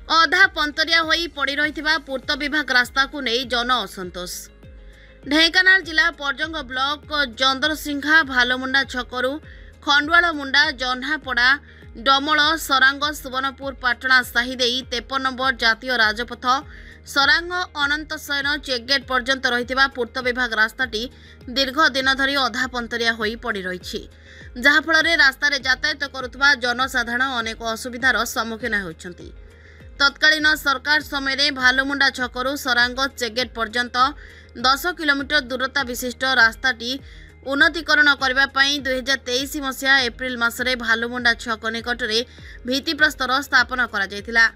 अधा पंतरिया होई पड़ी रहिथिबा पूर्त विभाग रास्ता को नहीं जन असंतोष। ढेंकानाल जिला परजंग ब्लॉक जंदरसिंघा भालमुंडा छकरू खंडवाल मुंडा जह्नापड़ा डमल सरांग सुवर्णपुर पाटणा साही 53 नंबर जातीय राजपथ सरांग अनंत शयन चेकगेट पर्यंत रहिथिबा पूर्त विभाग रास्ताटी दीर्घ दिन धरी अधा पंतरिया होई पड़ी रहिछि, जहाफल रास्तार यातायात करुवा जनसाधारण अनेक असुविधार सम्मुखीन होउछन्ति। तत्कालीन सरकार समय भालमुंडा छकरू सरांग चेकगेट पर्यंत 10 किलोमीटर दूरता विशिष्ट रास्ताटी उन्नतीकरण करने 2023 मसीहा एप्रिल मासरे भालमुंडा छक निकट में भित्तिप्रस्तर स्थापन करा।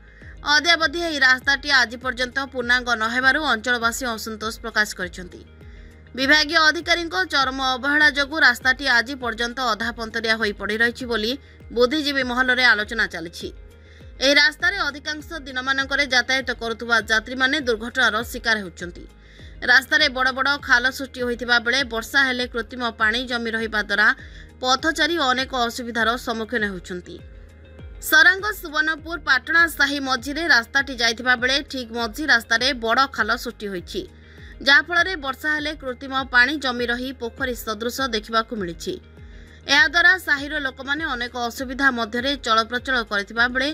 अद्यावधि यह रास्ताटी आज पर्यंत पूर्णांग नहेबारु अंचलवासी असंतोष प्रकाश करछन्ति। विभागीय अधिकारी चरम अवहेला जोगु रास्ताटी आज पर्यंत अधा पंतरिया होई पड़ी रहिछि बोली बुद्धिजीवी महल में आलोचना चली। ଏହି ରାସ୍ତାରେ ଅଧିକାଂଶ ଦିନମାନଙ୍କରେ ଯାତାୟାତ କରୁଥିବା ଯାତ୍ରୀମାନେ ଦୁର୍ଘଟଣାର ଶିକାର ହେଉଛନ୍ତି। ରାସ୍ତାରେ ବଡ଼ ବଡ଼ ଖାଲ ସୃଷ୍ଟି ହୋଇଥିବା ବେଳେ ବର୍ଷା ହେଲେ କୃତ୍ରିମ ପାଣି ଜମି ରହିବା ଦ୍ୱାରା ପଥଚାରୀ ଅନେକ ଅସୁବିଧାର ସମ୍ମୁଖୀନ ହେଉଛନ୍ତି। ସରାଙ୍ଗ ସୁବର୍ଣ୍ଣପୁର ପାଟଣା ସାହି ମଝିରେ ରାସ୍ତାଟି ଯାଇଥିବା ବେଳେ ଠିକ୍ ମଝି ରାସ୍ତାରେ ବଡ଼ ଖାଲ ସୃଷ୍ଟି ହୋଇଛି, ଯାହାଫଳରେ ବର୍ଷା ହେଲେ କୃତ୍ରିମ ପାଣି ଜମି ରହି ପୋଖରୀ ସଦୃଶ ଦେଖିବାକୁ ମିଳିଛି। ଏହାଦ୍ୱାରା ସାହିର ଲୋକମାନେ ଅନେକ ଅସୁବିଧା ମଧ୍ୟରେ ଚଳପ୍ରଚଳ କରିଥିବା ବେଳେ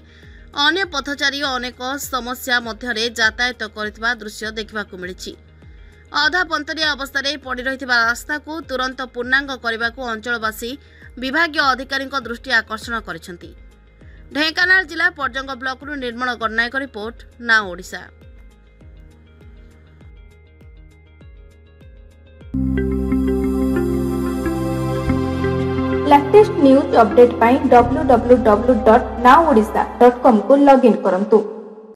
अन्य पथचारी अनेक समस्या मध्य यातायात करथिबा दृश्य देखिबाकू मिलिछि। अधा पंतरिया अवस्था पड़ी रही रास्ता को तुरंत पूर्णांग करने को अंचलवासी विभागीय अधिकारी दृष्टि आकर्षण करिसेंति। ढेंकानाल जिला Parjang block Nirmal Gananayak report now Odisha. Latest news update पाई www.nowodisha.com को लॉगिन करंतु।